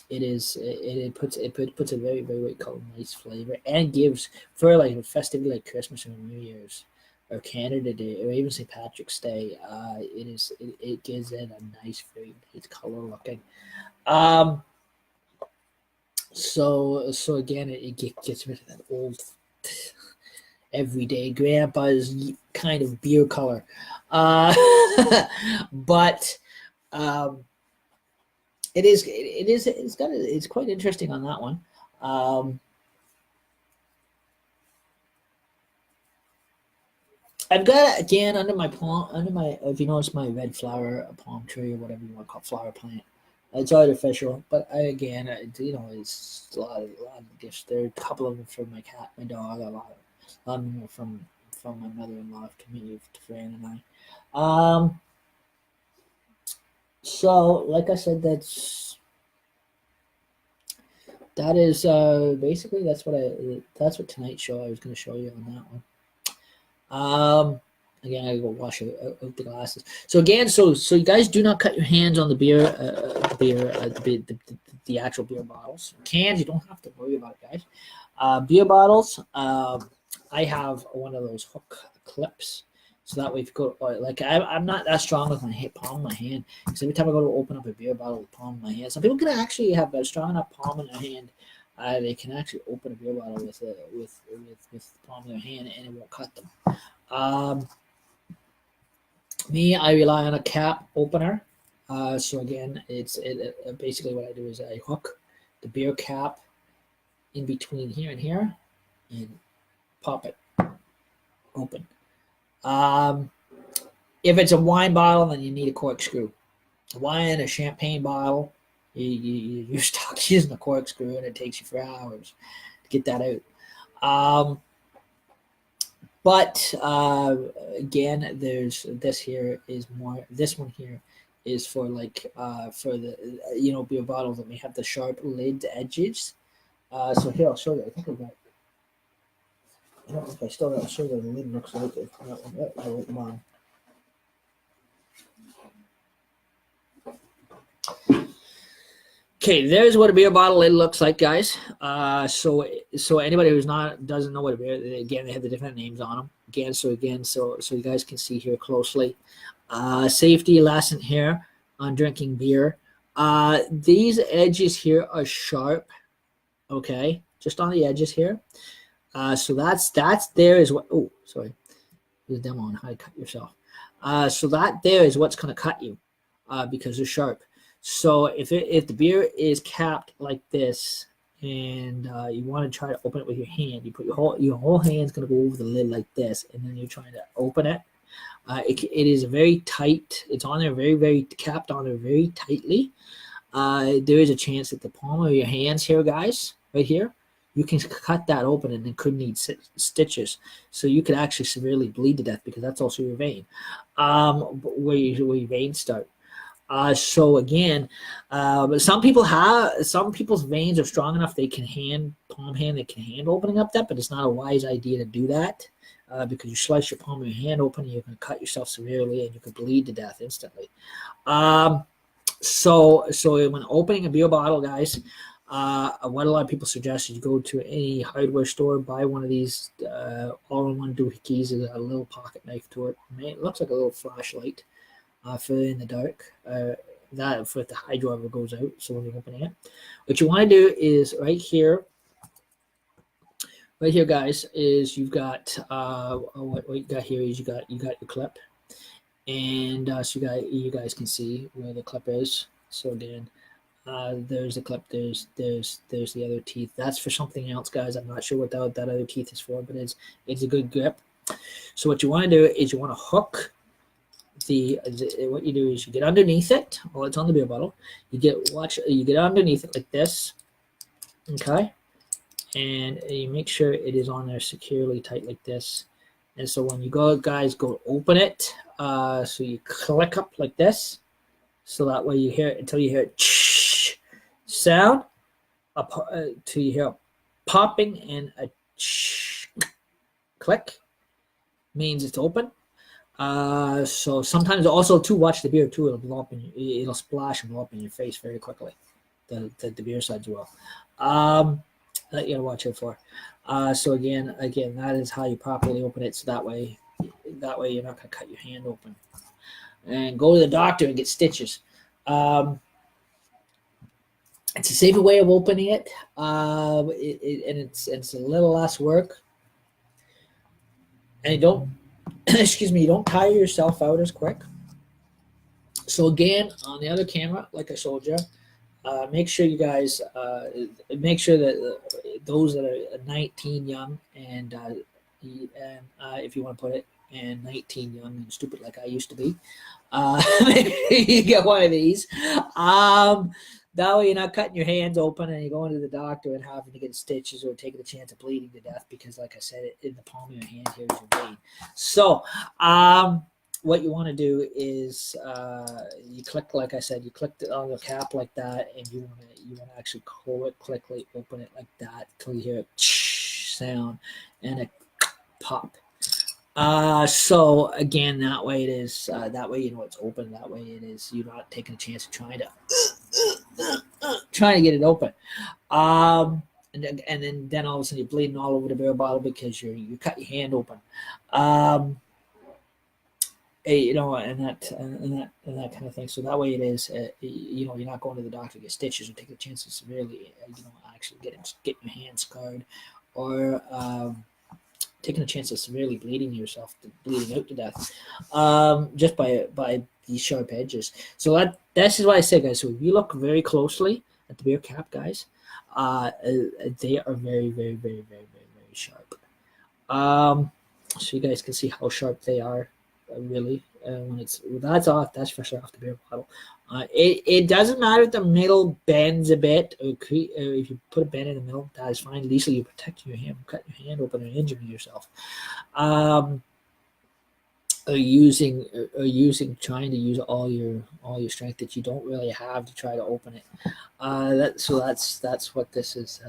It puts a very very color, nice flavor, and gives for like a festivity like Christmas or New Year's or Canada Day or even St. Patrick's Day. It gives it a nice, very nice color looking. So again, it gets rid of that old everyday grandpa's kind of beer color, but it's quite interesting on that one. I've got again under my if you notice my red flower palm tree or whatever you want to call it, flower plant. It's artificial, but it's a lot of gifts. There are a couple of them from my cat, my dog. A lot of them are from my mother-in-law, to me, to Fran and I. So, like I said, that is basically that's what tonight's show I was going to show you on that one. Again, I gotta go wash out the glasses. So again, so you guys do not cut your hands on the beer, the actual beer bottles. Cans, you don't have to worry about it, guys. Beer bottles, I have one of those hook clips, so that way if you go like I'm not that strong with my palm of my hand, because every time I go to open up a beer bottle with the palm of my hand, some people can actually have a strong enough palm in their hand. They can actually open a beer bottle with the palm of their hand, and it won't cut them. Me, I rely on a cap opener. So again, basically what I do is I hook the beer cap in between here and here, and pop it open. If it's a wine bottle, then you need a corkscrew. A wine, a champagne bottle, you're stuck using a corkscrew, and it takes you 4 hours to get that out. But again, there's this here is more. This one here is for like for the beer bottles that may have the sharp lid edges. So here I'll show you. I think I got. I don't know if I still got to show you what the lid looks like. Come on. Okay, there's what a beer bottle lid looks like, guys. So anybody doesn't know what a beer, again, they have the different names on them. Again, so you guys can see here closely. Safety lesson here on drinking beer. These edges here are sharp. Okay, just on the edges here. So that's there is what. Oh, sorry, there's a demo on how to cut yourself. So that there is what's going to cut you, because they're sharp. So if the beer is capped like this, and you want to try to open it with your hand, you put your whole hand's going to go over the lid like this, and then you're trying to open it. It is very tight. It's on there very, very capped on there very tightly. There is a chance that the palm of your hands here, guys, right here, you can cut that open and it could need stitches. So you could actually severely bleed to death, because that's also your vein, where your veins start. So again, some people's veins are strong enough they can they can hand opening up that, but it's not a wise idea to do that, because you slice your palm of your hand open, and you can cut yourself severely, and you could bleed to death instantly. So when opening a beer bottle, guys, what a lot of people suggest is you go to any hardware store, buy one of these all-in-one doohickeys with a little pocket knife to it. It looks like a little flashlight. For in the dark, that for the hydro ever goes out. So when you're opening it, what you want to do is right here, guys, is you've got what you got here is you got your clip, and so you guys can see where the clip is. So again, there's the clip. There's the other teeth. That's for something else, guys. I'm not sure what that other teeth is for, but it's a good grip. So what you want to do is you want to hook. What you do is you get underneath it while it's on the beer bottle. You get underneath it like this, okay, and you make sure it is on there securely tight like this. And so when you go to open it, so you click up like this, so that way you hear it until you hear it sound, till you hear a popping and a click, means it's open. So sometimes also to watch the beer too, it'll splash and blow up in your face very quickly. The beer sides will. That you gotta watch out for. So again, that is how you properly open it. So that way you're not gonna cut your hand open. And go to the doctor and get stitches. It's a safer way of opening it, and it's a little less work. And you don't, excuse me, you don't tire yourself out as quick. So again, on the other camera, like I showed you, make sure you guys make sure that those that are 19 young and if you want to put it, and 19 young and stupid like I used to be, you get one of these. That way you're not cutting your hands open and you're going to the doctor and having to get stitches or taking a chance of bleeding to death because, like I said, in the palm of your hand here is your vein. So what you want to do is you click, like I said, you click on the cap like that, and you want to actually quickly open it like that until you hear a sound and a pop. So again, that way it is. That way you know it's open. That way it is. You're not taking a chance of trying to get it open. And then all of a sudden you're bleeding all over the beer bottle because you cut your hand open. You know, and that kind of thing. So that way it is. You know, you're not going to the doctor to get stitches or take a chance of severely, actually get your hand scarred, or taking a chance of severely bleeding out to death, just by these sharp edges. So that's why I say, guys. So if you look very closely at the beer cap, guys, they are very, very, very, very, very, very sharp. So you guys can see how sharp they are. Really, when that's off, that's fresh off the beer bottle. It doesn't matter if the middle bends a bit, or if you put a bend in the middle, that is fine. At least you protect your hand, cut your hand open, and injure yourself. Trying to use all your strength that you don't really have to try to open it. That's what this is.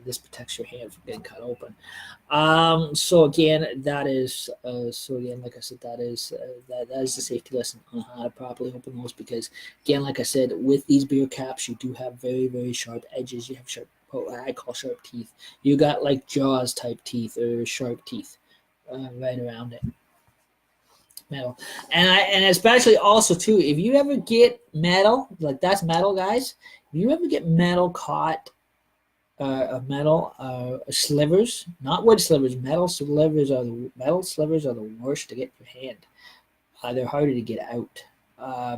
This protects your hand from getting cut open. So again, that is like I said, that is the safety lesson on how to properly open those, because again, like I said, with these beer caps, you do have very, very sharp edges. You have sharp, what I call sharp teeth. You got like Jaws type teeth or sharp teeth right around it. Metal, and especially also too, if you ever get metal, like that's metal, guys. If you ever get metal caught, metal slivers, not wood slivers, metal slivers are the worst to get your hand. They're harder to get out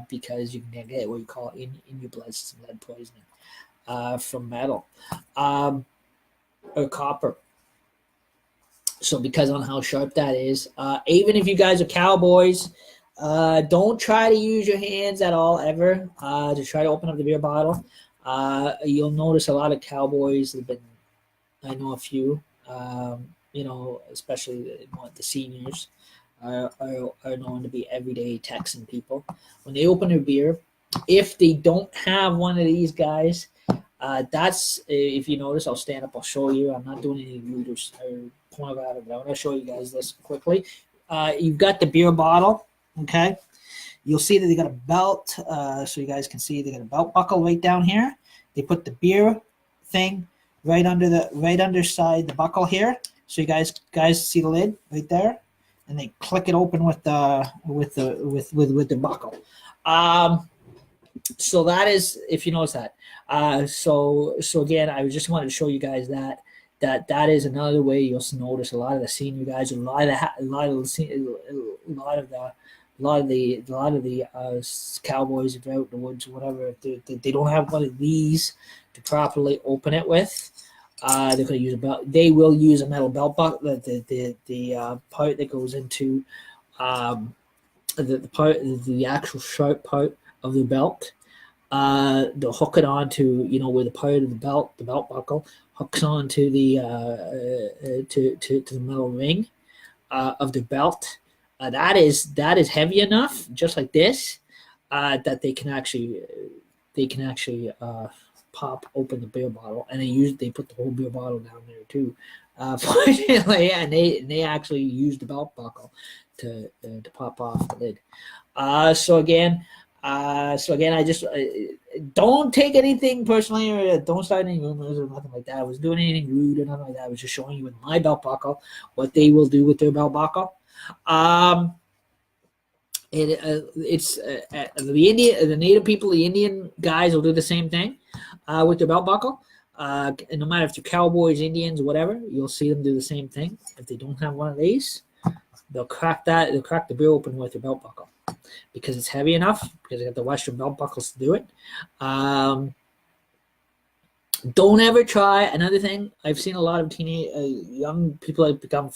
because you can get what you call in your blood some lead poisoning from metal or copper. So because on how sharp that is, even if you guys are cowboys, don't try to use your hands at all ever to try to open up the beer bottle. You'll notice a lot of cowboys have been, I know a few, especially the seniors are known to be everyday Texan people. When they open their beer, if they don't have one of these guys, that's, if you notice, I'll stand up, I'll show you. I'm not doing any readers or point about it, but I'm going to show you guys this quickly. You've got the beer bottle, okay? You'll see that they got a belt, so you guys can see they got a belt buckle right down here. They put the beer thing right underside the buckle here, so you guys see the lid right there, and they click it open with the buckle. So that is, if you notice that. So again, I just wanted to show you guys that is another way you'll notice a lot of the senior guys, a lot of the cowboys if they're out in the woods or whatever, if they don't have one of these to properly open it with, they're going to use a belt. They will use a metal belt buckle, the part that goes into the actual sharp part of the belt. they'll hook it onto, where the part of the belt buckle hooks onto the to the metal ring of the belt. That is heavy enough, just like this, that they can actually pop open the beer bottle, and they put the whole beer bottle down there too. Fortunately, and they actually use the belt buckle to pop off the lid. So again, I just don't take anything personally, or don't start any rumors or nothing like that. I was doing anything rude or nothing like that. I was just showing you with my belt buckle what they will do with their belt buckle. Um, it's the native people, the Indian guys will do the same thing with their belt buckle. And no matter if they're cowboys, Indians, whatever, you'll see them do the same thing. If they don't have one of these, they'll crack the beer open with their belt buckle because it's heavy enough. Because they got the Western belt buckles to do it. Don't ever try another thing. I've seen a lot of young people that become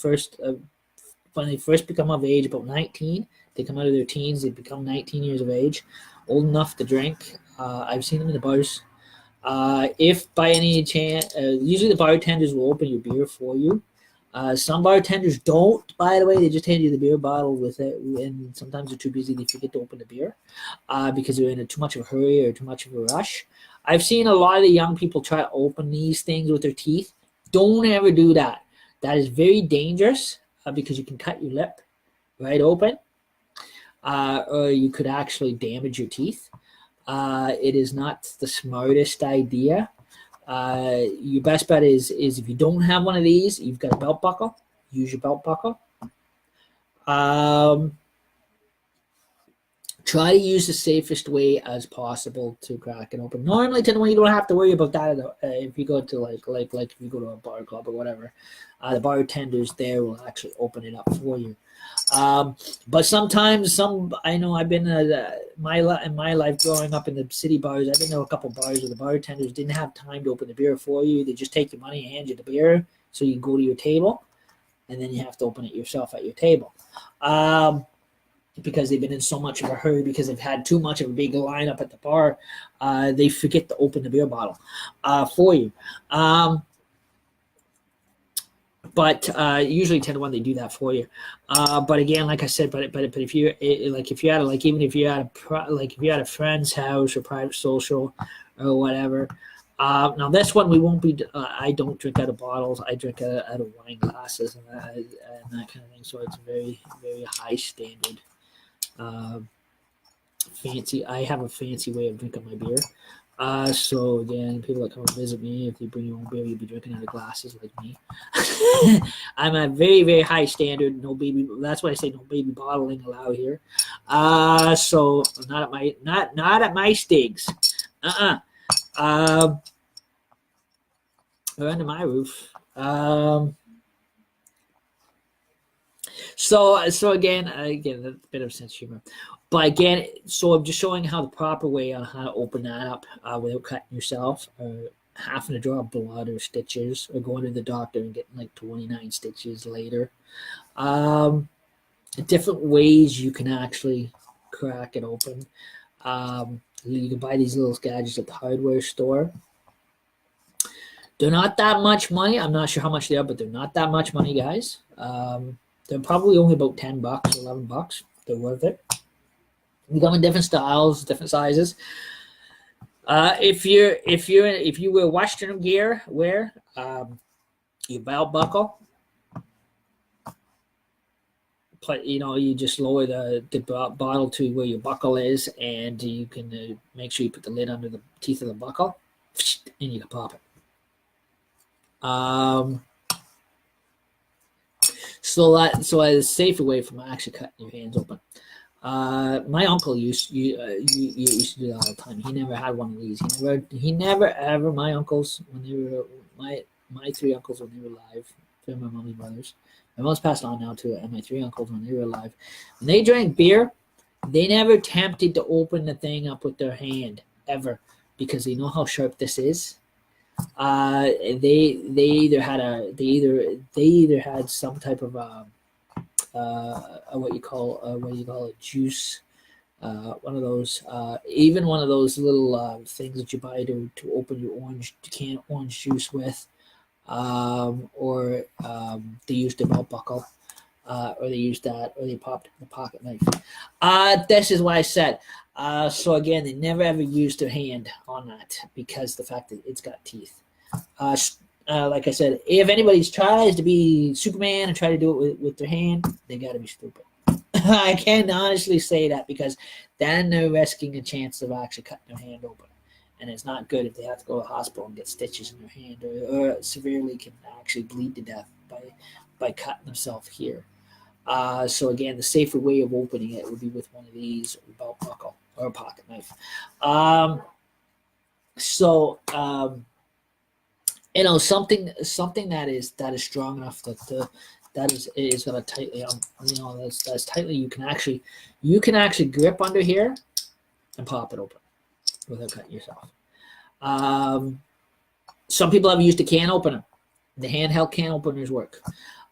when they first become of age, about 19. They come out of their teens, they become 19 years of age, old enough to drink. I've seen them in the bars. If by any chance, usually the bartenders will open your beer for you. Some bartenders don't, by the way. They just hand you the beer bottle with it, and sometimes they're too busy, they forget to open the beer because they're in too much of a hurry or too much of a rush. I've seen a lot of the young people try to open these things with their teeth. Don't ever do that. That is very dangerous because you can cut your lip right open, or you could actually damage your teeth. It is not the smartest idea. Your best bet is if you don't have one of these, you've got a belt buckle. Use your belt buckle. Try to use the safest way as possible to crack it open. Normally, you don't have to worry about that if you go to like if you go to a bar club or whatever. The bartenders there will actually open it up for you. But sometimes I know I've been in my life growing up in the city bars. I've been to a couple bars where the bartenders didn't have time to open the beer for you. They just take your money and hand you the beer so you can go to your table, and then you have to open it yourself at your table. Because they've been in so much of a hurry because they've had too much of a big lineup at the bar, they forget to open the beer bottle for you. But usually 10 to 1 they do that for you. But again, like I said, but if you're at a friend's house or private social or whatever. Now this one we won't be. I don't drink out of bottles. I drink out of wine glasses and that kind of thing. So it's very very high standard. Fancy. I have a fancy way of drinking my beer. So again, people that come and visit me, if you bring your own beer, you'll be drinking out of glasses like me. I'm a very, very high standard. No baby. That's why I say no baby bottling allowed here. So not at my Stigs. Or under my roof. So again, a bit of sense of humor. But again, so I'm just showing how the proper way on how to open that up without cutting yourself or having to draw blood or stitches or going to the doctor and getting like 29 stitches later. Different ways you can actually crack it open. You can buy these little gadgets at the hardware store. They're not that much money. I'm not sure how much they are, but they're not that much money, guys. They're probably only about $10, $11. They're worth it. They come in different styles, different sizes. If you wear Western gear, wear your belt buckle. But you just lower the bottle to where your buckle is, and you can make sure you put the lid under the teeth of the buckle, and you can pop it. So as a safer way from actually cutting your hands open. My uncle used to do that all the time. He never had one of these. He never ever. My uncles, when they were my three uncles when they were alive, they're my mom's brothers. My mom's passed on now too, and my three uncles when they were alive, when they drank beer, they never attempted to open the thing up with their hand ever because they know how sharp this is. They either had some type of what you call a juice one of those, even one of those little things that you buy to open your orange juice with, or they use the belt buckle, or they use that, or they popped the pocket knife. This is what I said. So again, they never ever use their hand on that because the fact that it's got teeth. Like I said, if anybody tries to be Superman and try to do it with their hand, they got to be stupid. I can honestly say that because then they're risking a chance of actually cutting their hand open. And it's not good if they have to go to the hospital and get stitches in their hand, or severely can actually bleed to death by cutting themselves here. So again, the safer way of opening it would be with one of these, a belt buckle or a pocket knife. Something that is strong enough that is going to tightly, that's tightly. You can actually grip under here and pop it open without cutting yourself. Some people have used a can opener. The handheld can openers work.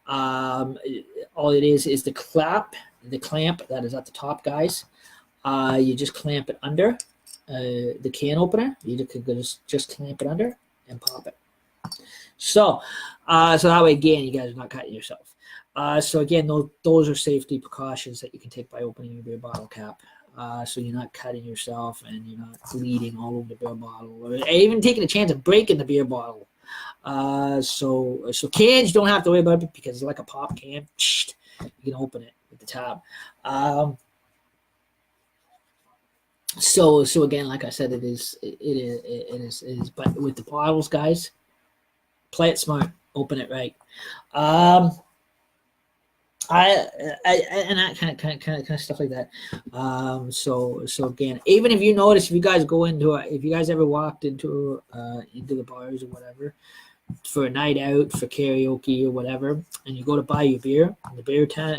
All it is the clamp that is at the top, guys. You just clamp it under the can opener. You can just clamp it under and pop it. So that way, again, you guys are not cutting yourself. So again, those are safety precautions that you can take by opening your beer bottle cap. So you're not cutting yourself and you're not bleeding all over the beer bottle, or even taking a chance of breaking the beer bottle. So cans, you don't have to worry about it because it's like a pop can. You can open it with the tab. So again, like I said, it is. But with the bottles, guys, play it smart. Open it right. And that kind of stuff like that. So again, even if you notice, if you guys ever walked into the bars or whatever for a night out, for karaoke or whatever, and you go to buy your beer, and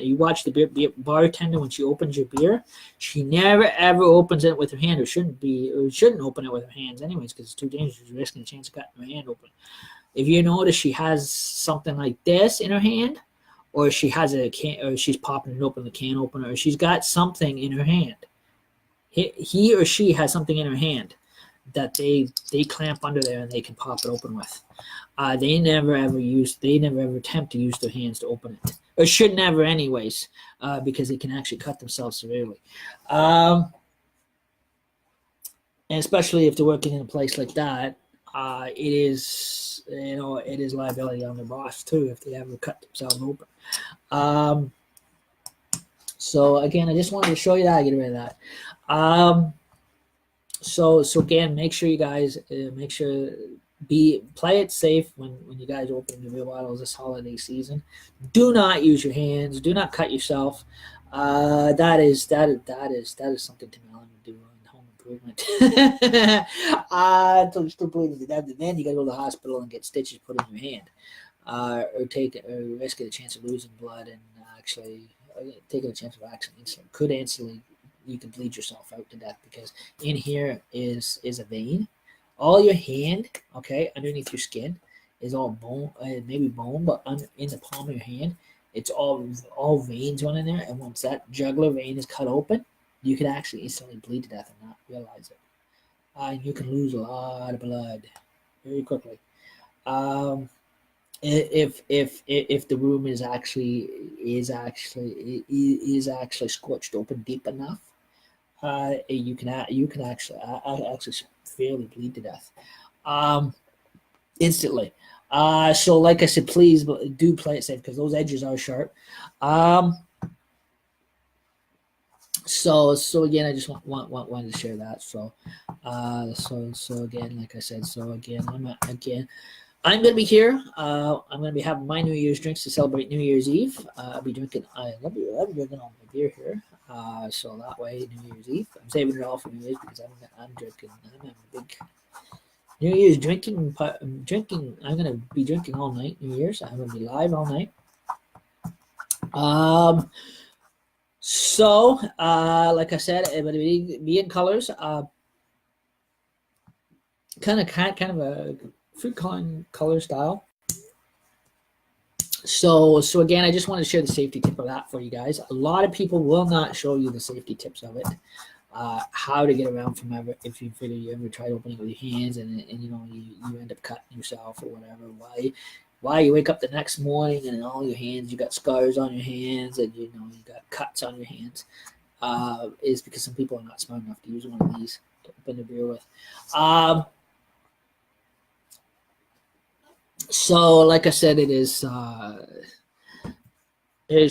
you watch the bartender when she opens your beer, she never ever opens it with her hand, or shouldn't open it with her hands anyways, because it's too dangerous. You're risking a chance of cutting her hand open. If you notice she has something like this in her hand, or she has a can, or she's popping it open, the can opener, or she's got something in her hand. He or she has something in her hand that they clamp under there and they can pop it open with. They never ever attempt to use their hands to open it, or should never anyways, because they can actually cut themselves severely. And especially if they're working in a place like that, it is liability on their boss too if they ever cut themselves open. So again, I just wanted to show you that. Get rid of that. So again, make sure you guys play it safe when you guys open your beer bottles this holiday season. Do not use your hands. Do not cut yourself. That is something Tim Allen would do in Home Improvement. Until you're still bleeding to death, and then you got to go to the hospital and get stitches put in your hand, or risk a chance of losing blood and actually taking a chance of accident. You can bleed yourself out to death, because in here is a vein. All your hand, okay, underneath your skin is all bone, maybe bone, but in the palm of your hand, it's all veins running there. And once that jugular vein is cut open, you can actually instantly bleed to death and not realize it. And you can lose a lot of blood very quickly. If the wound is actually scorched open deep enough, you can actually severely bleed to death instantly. So like I said, please do play it safe, because those edges are sharp. So again, I just wanted to share that. So again, like I said, I'm going to be here. I'm going to be having my New Year's drinks to celebrate New Year's Eve. I'll be drinking. I love drinking all my beer here. So that way, New Year's Eve, I'm saving it all for New Year's, because I'm drinking. I'm having a big New Year's drinking. I'm going to be drinking all night. New Year's. I'm going to be live all night. So like I said, I'm going to be in colors. Kind of a fruit color style. So again, I just want to share the safety tip of that for you guys. A lot of people will not show you the safety tips of it. how to get around from ever if you figure you ever tried opening with your hands and you end up cutting yourself or whatever. Why you wake up the next morning and all your hands you got scars on your hands and you got cuts on your hands is because some people are not smart enough to use one of these to open a beer with. So like I said, it's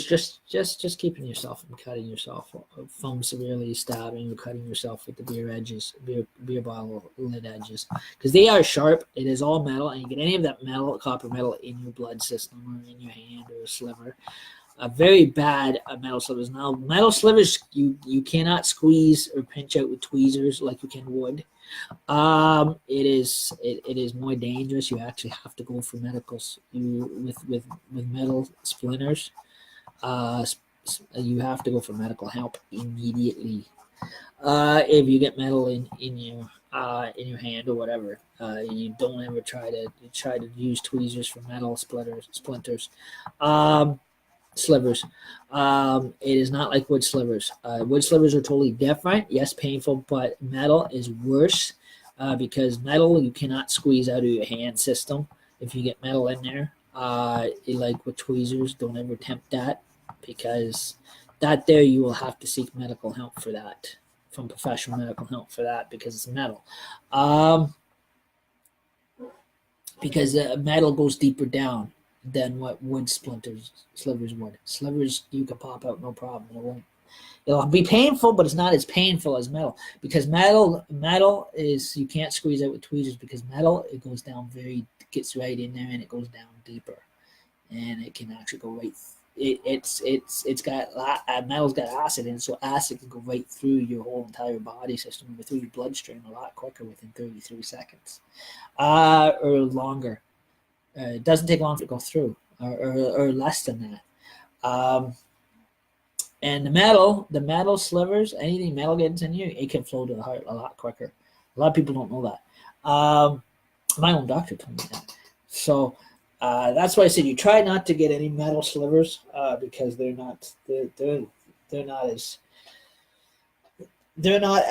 just keeping yourself from cutting yourself from severely stabbing or cutting yourself with the beer bottle lid edges, because they are sharp. It is all metal, and you get any of that copper metal in your blood system or in your hand or a sliver. Very bad metal slivers. Now, metal slivers you cannot squeeze or pinch out with tweezers like you can wood. It is more dangerous. You actually have to go for with metal splinters. You have to go for medical help immediately. If you get metal in your hand or whatever, you don't ever try to use tweezers for metal splinters. Slivers. It is not like wood slivers. Wood slivers are totally different. Yes, painful, but metal is worse because metal you cannot squeeze out of your hand system if you get metal in there. Like with tweezers, don't ever attempt that because that there you will have to seek medical help for that, from professional medical help for that because it's metal. Because metal goes deeper down than what wood slivers would. Slivers you can pop out no problem. It'll be painful, but it's not as painful as metal because metal is you can't squeeze out with tweezers because metal it goes down gets right in there and it goes down deeper, and it can actually go right. It's got metal's got acid in it, so acid can go right through your whole entire body system, through your bloodstream a lot quicker within 33 seconds, or longer. It doesn't take long to go through, or less than that. And the metal slivers, anything metal gets in you, it can flow to the heart a lot quicker. A lot of people don't know that. My own doctor told me that. So that's why I said you try not to get any metal slivers because they're not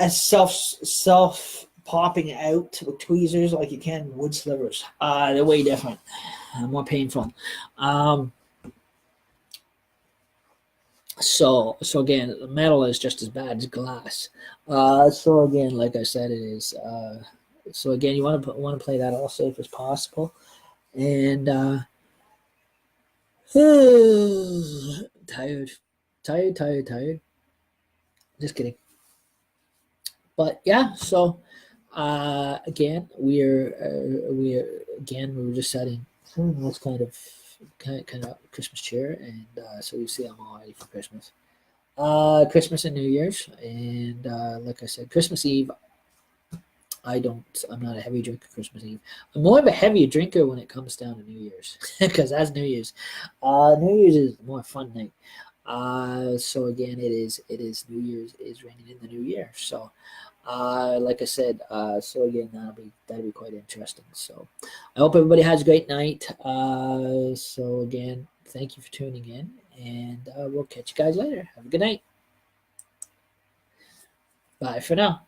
as self popping out with tweezers like you can wood slivers. They're way different, more painful. So again, metal is just as bad as glass. So again, like I said, it is. So again, you want to play that all safe as possible, and tired. Just kidding. But yeah, so again, we were just setting this kind of Christmas cheer, and so you see, I'm all ready for Christmas. Christmas and New Year's, and like I said, Christmas Eve. I'm not a heavy drinker Christmas Eve. I'm more of a heavy drinker when it comes down to New Year's because that's New Year's. New Year's is a more fun night. So again, it is New Year's is ringing in the new year. So, like I said, so again, that'll be quite interesting. So, I hope everybody has a great night. So again, thank you for tuning in, and we'll catch you guys later. Have a good night. Bye for now.